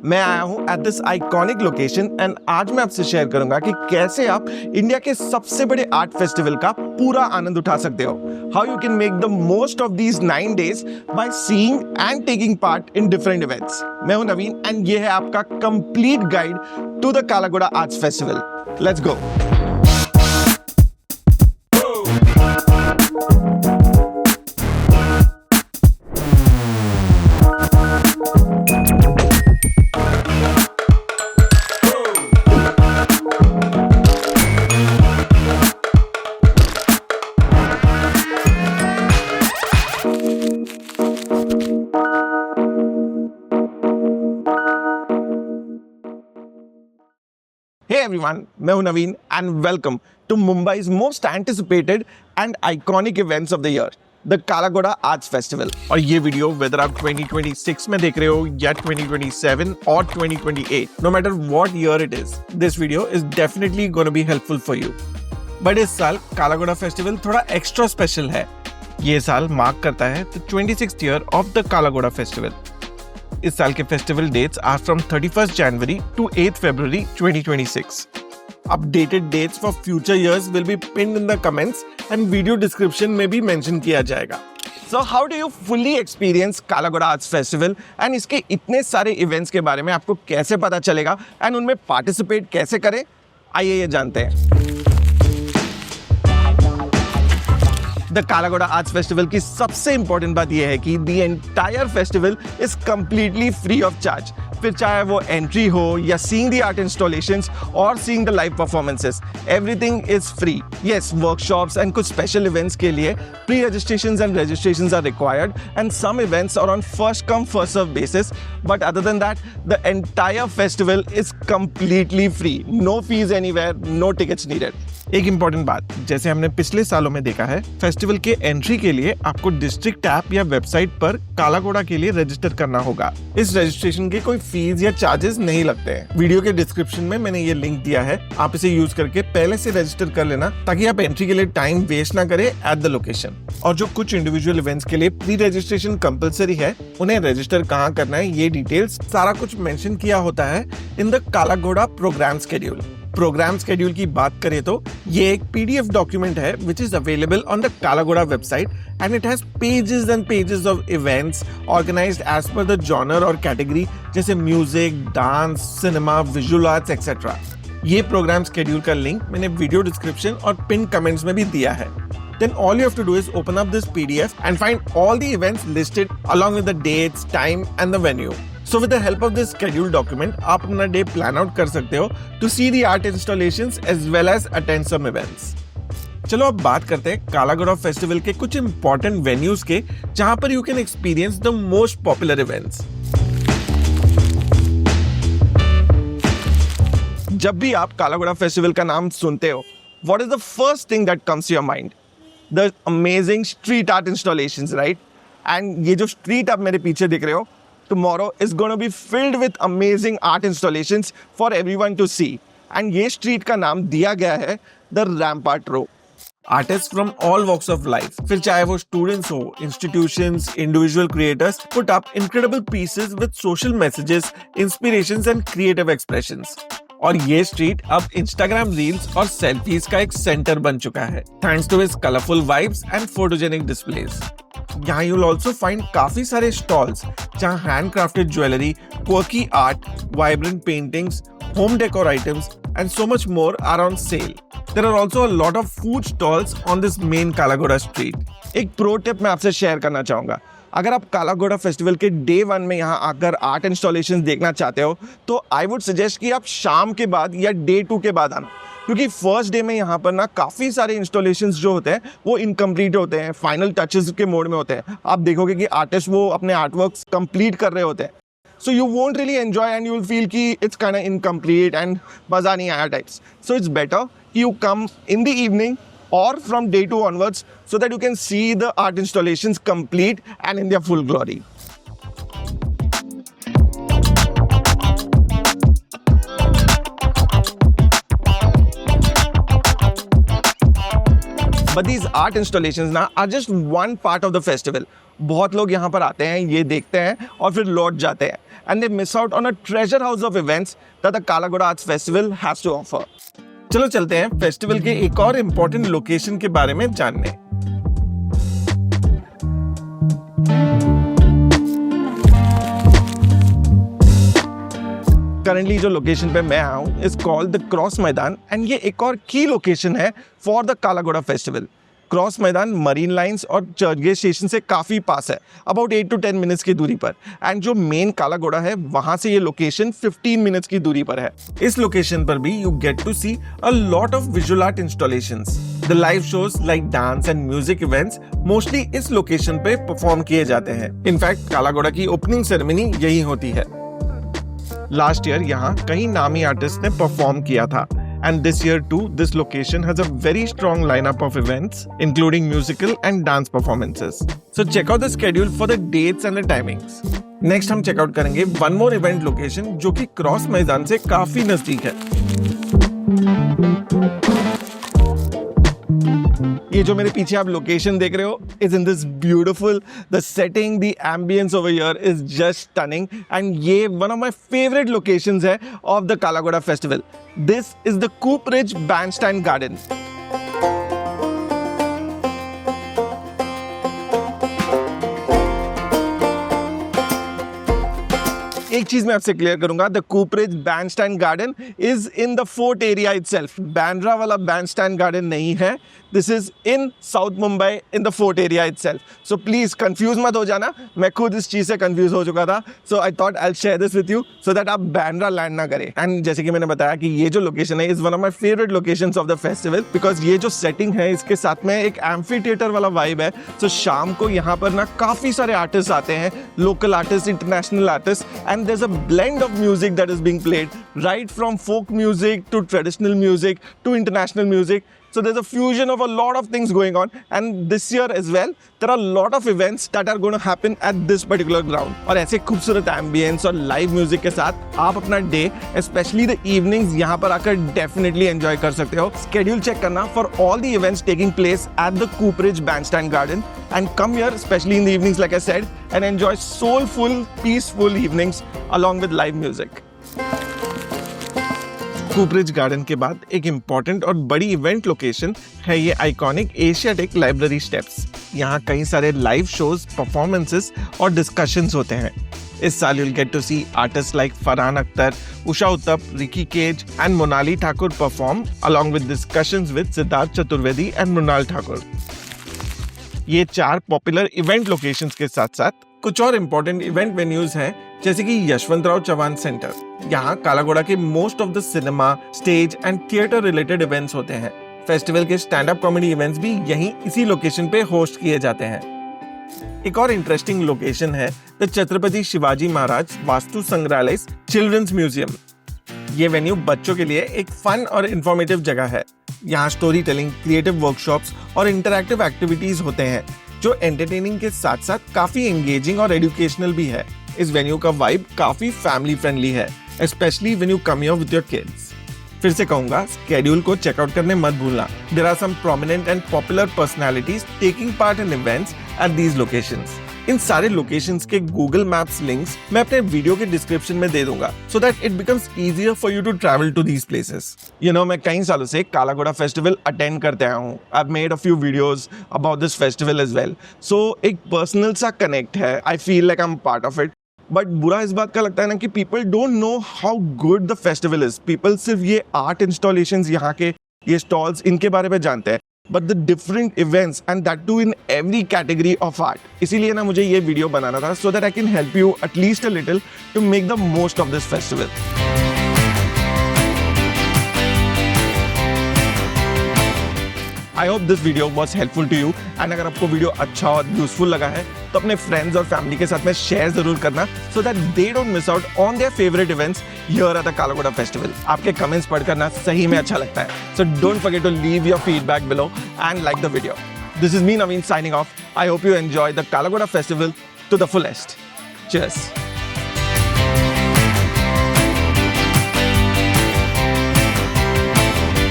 मैं आया हूं at this iconic location and आज मैं आपसे शेयर करूंगा कि कैसे आप इंडिया के सबसे बड़े आर्ट फेस्टिवल का पूरा आनंद उठा सकते हो। How you can make the most of these 9 days by seeing and taking part in different events. मैं हूं नवीन एंड ये है आपका complete guide to the Kala Ghoda arts festival. Let's go. Hey everyone, मैं हूं Naveen and welcome to Mumbai's most anticipated and iconic events of the year, the Kala Ghoda arts festival. और ये video weather आप 2026 में देख रहे हो या 2027 और 2028, no matter what year it is, this video is definitely going to be helpful for you। But इस साल कालाघोड़ा फेस्टिवल थोड़ा एक्स्ट्रा स्पेशल है। ये साल मार्क करता है the 26th year of the Kala Ghoda festival. इस साल के festival dates are from 31st January to 8th February 2026। Updated dates for future years will be pinned in the comments and video description में भी मेंशन किया जाएगा। So how do you fully experience Kala Ghoda arts festival and इसके इतने सारे events के बारे में आपको कैसे पता चलेगा एंड उनमें पार्टिसिपेट कैसे करें, आइए ये जानते हैं। द कालाघोड़ा आर्ट्स फेस्टिवल की सबसे इंपॉर्टेंट बात यह है कि the entire festival is completely free of charge. फिर चाहे वो एंट्री हो या सीइंग द आर्ट इंस्टॉलेशंस और seeing the live performances, everything is free. Yes, workshops and कुछ स्पेशल इवेंट्स के लिए pre registrations and registrations are required and some events are on first come first serve basis, but other than that the entire festival is completely free. No fees anywhere, no tickets needed. एक important बात, जैसे हमने पिछले सालों में देखा है, festival के एंट्री के लिए आपको डिस्ट्रिक्ट ऐप या वेबसाइट पर कालाघोड़ा के लिए रजिस्टर करना होगा। इस रजिस्ट्रेशन के कोई फीस या चार्जेस नहीं लगते हैं। वीडियो के डिस्क्रिप्शन में मैंने ये लिंक दिया है, आप इसे यूज करके पहले से रजिस्टर कर लेना ताकि आप एंट्री के लिए टाइम वेस्ट ना करें एट द लोकेशन। और जो कुछ इंडिविजुअल इवेंट्स के लिए प्री रजिस्ट्रेशन कंपलसरी है, उन्हें रजिस्टर कहाँ करना है, ये डिटेल्स सारा कुछ मेंशन किया होता है in the Kala Ghoda programme schedule. Programme schedule की बात करें तो ये एक PDF डॉक्यूमेंट है which is available on the Kala Ghoda website and it has pages and pages of events organized as per the genre और category जैसे music, dance, cinema, visual arts etcetera. ये प्रोग्राम शेड्यूल का लिंक मैंने video description और pin comments में भी दिया है। Then all you have to do is open up this PDF and find all the events listed along with the dates, time and the venue. So with the help of this schedule document, आप अपना day plan out कर सकते हो to see the art installations as well as attend some events. चलो अब बात करते हैं कालाघोड़ा फेस्टिवल के कुछ इंपॉर्टेंट वेन्यूज के, जहां पर you can experience the most popular events. जब भी आप कालाघोड़ा फेस्टिवल का नाम सुनते हो, what is the first thing that comes to your mind? The amazing street art installations, right? And ये जो स्ट्रीट आप मेरे पीछे दिख रहे हो, tomorrow is going to be filled with amazing art installations for everyone to see. And ये street का नाम दिया गया है the Rampart Row. Artists from all walks of life, फिर चाहे वो students हो, institutions, individual creators, put up incredible pieces with social messages, inspirations and creative expressions. और ये स्ट्रीट अब इंस्टाग्राम रील्स और सेल्फीज का एक सेंटर बन चुका है, thanks to his colourful vibes and photogenic displays. यहाँ you'll also find काफी सारे स्टॉल्स जहाँ handcrafted jewellery, quirky art, vibrant paintings, home decor items and so much more are on sale. There are also a lot of food stalls on this main Kala Ghoda street. एक pro tip मैं आपसे share करना चाहूंगा। अगर आप Kala Ghoda festival के day 1 में यहाँ आकर आर्ट इंस्टॉलेशन देखना चाहते हो तो आई वुड सजेस्ट कि आप शाम के बाद या डे 2 के बाद आना, क्योंकि फर्स्ट डे में यहाँ पर ना काफ़ी सारे इंस्टॉलेशंस जो होते हैं वो इनकम्प्लीट होते हैं, फाइनल टचेस के मोड में होते हैं। आप देखोगे कि आर्टिस्ट वो अपने आर्टवर्क्स कंप्लीट कर रहे होते हैं, so you won't really enjoy and you will feel कि it's kind of incomplete and मज़ा नहीं आया types. So it's better you come in the evening or from day 2 onwards so that you can see the art installations complete and in their full glory. But these art installations now are just one part of the festival. बहुत लोग यहाँ पर आते हैं, ये देखते हैं और फिर लौट जाते हैं। and they miss out on a treasure house of events that the Kala Ghoda Arts Festival has to offer. चलो चलते हैं फेस्टिवल के एक और इम्पोर्टेंट लोकेशन के बारे में जानने। करंटली जो लोकेशन पे मैं आया हूँ इज कॉल्ड द क्रॉस मैदान एंड ये एक और की लोकेशन है for the Kala Ghoda festival. Cross मैदान मरीन लाइंस और चर्चगेट स्टेशन से काफ़ी पास है, अबाउट 8 to 10 मिनट्स की दूरी पर। एंड जो मेन काला घोड़ा है वहाँ से ये लोकेशन 15 मिनट्स की दूरी पर है। इस लोकेशन पर भी you get to see a lot of visual art installations. The live shows like dance and music events mostly इस लोकेशन पे परफॉर्म किए जाते हैं। इनफैक्ट काला घोड़ा की ओपनिंग सेरेमनी यही होती है। लास्ट ईयर यहाँ कई नामी आर्टिस्ट ने परफॉर्म किया था and this year too this location has a very strong lineup of events including musical and dance performances. So check out the schedule for the dates and the timings. Next हम check out करेंगे one more event location जो कि cross मैदान से काफी नजदीक है। ये जो मेरे पीछे आप लोकेशन देख रहे हो is in this beautiful, the setting, the ambience over here is just stunning and ये one of my favourite locations है of the Kala Ghoda festival. This is the Cooperage Bandstand Garden. एक चीज मैं आपसे क्लियर करूंगा, the Cooperage Bandstand Garden is in the Fort area itself. Bandra वाला Bandstand Garden नहीं है, this is in South Mumbai in the Fort area itself. So please confuse मत हो जाना, मैं खुद इस चीज से कंफ्यूज हो चुका था। So I thought I share this with you so that आप बांद्रा लैंड ना करें। एंड जैसे कि मैंने बताया कि ये जो लोकेशन है is one of my favourite locations of the festival because ये जो सेटिंग है इसके साथ में एक एम्फी थिएटर वाला वाइब है। सो शाम को यहाँ पर ना काफी सारे आर्टिस्ट आते हैं, local artist, international artist, and there's a blend of music that is being played right from folk music to traditional music to international music. So there's a fusion of a lot of things going on, and this year as well there are a lot of events that are going to happen at this particular ground. और ऐसे खूबसूरत ambience और live music के साथ आप अपना day, especially the evenings, यहाँ पर आकर definitely enjoy कर सकते हो। Schedule check करना for all the events taking place at the Cooperage Bandstand Garden and come here especially in the evenings like I said and enjoy soulful, peaceful evenings along with live music. Cooperage Garden के बाद एक important और बड़ी event location है ये iconic Asiatic library steps. यहाँ कई सारे लाइव शोज, परफॉर्मेंसेस और डिस्कशंस होते हैं। इस साल you'll get to see artists like Farhan Akhtar, Usha Uthup, Ricky Kej and Monali Thakur perform along with discussions with Siddharth Chaturvedi and Mrinal Thakur. ये 4 पॉपुलर इवेंट लोकेशंस के साथ साथ कुछ और इम्पोर्टेंट इवेंट वेन्यूज हैं जैसे कि यशवंतराव चौहान सेंटर। यहाँ काला घोड़ा के most of the cinema, stage and theatre related events होते हैं। फेस्टिवल के स्टैंड अप कॉमेडी इवेंट्स भी यहीं इसी लोकेशन पे होस्ट किए जाते हैं। एक और इंटरेस्टिंग लोकेशन है द छत्रपति शिवाजी महाराज वास्तु संग्रहालय चिल्ड्रंस म्यूजियम। ये वेन्यू बच्चों के लिए एक फन और इंफॉर्मेटिव जगह है। यहाँ स्टोरी टेलिंग, क्रिएटिव वर्कशॉप्स और इंटरैक्टिव एक्टिविटीज होते हैं जो एंटरटेनिंग के साथ साथ काफी एंगेजिंग और एजुकेशनल भी है। इस वेन्यू का वाइब काफी फैमिली फ्रेंडली है, specially when you come here with your kids. फिर से कहूंगा, स्केड्यूल को चेकआउट करने मत भूलना। There are some prominent and popular personalities taking part in events at these locations. इन सारे लोकेशंस के गूगल मैप्स लिंक्स मैं अपने वीडियो के डिस्क्रिप्शन में दे दूंगा so that it becomes easier for you to travel to these places. You know, मैं कई सालों से काला घोड़ा फेस्टिवल अटेंड करते आया हूँ। I have made a few videos about this festival as well. So एक पर्सनल सा कनेक्ट है, I feel like I am part of it. But बुरा इस बात का लगता है ना कि people don't know how good the festival is. People सिर्फ ये आर्ट इंस्टॉलेशंस, यहाँ के ये स्टॉल्स, इनके बारे में जानते हैं, but the different events and that too in every category of art. इसीलिए ना मुझे ये वीडियो बनाना था so that I can help you at least a little to make the most of this festival. I hope this video was helpful to you and अगर आपको video अच्छा और यूजफुल लगा है तो अपने फ्रेंड्स और फैमिली के साथ में शेयर जरूर करना so that they don't miss out on their favourite events here at the Kala Ghoda festival. आपके कमेंट्स पढ़कर ना सही में अच्छा लगता है। So don't forget to leave your feedback below and like the video. This is me Naveen signing off. I hope you enjoy the Kala Ghoda festival to the fullest. Cheers.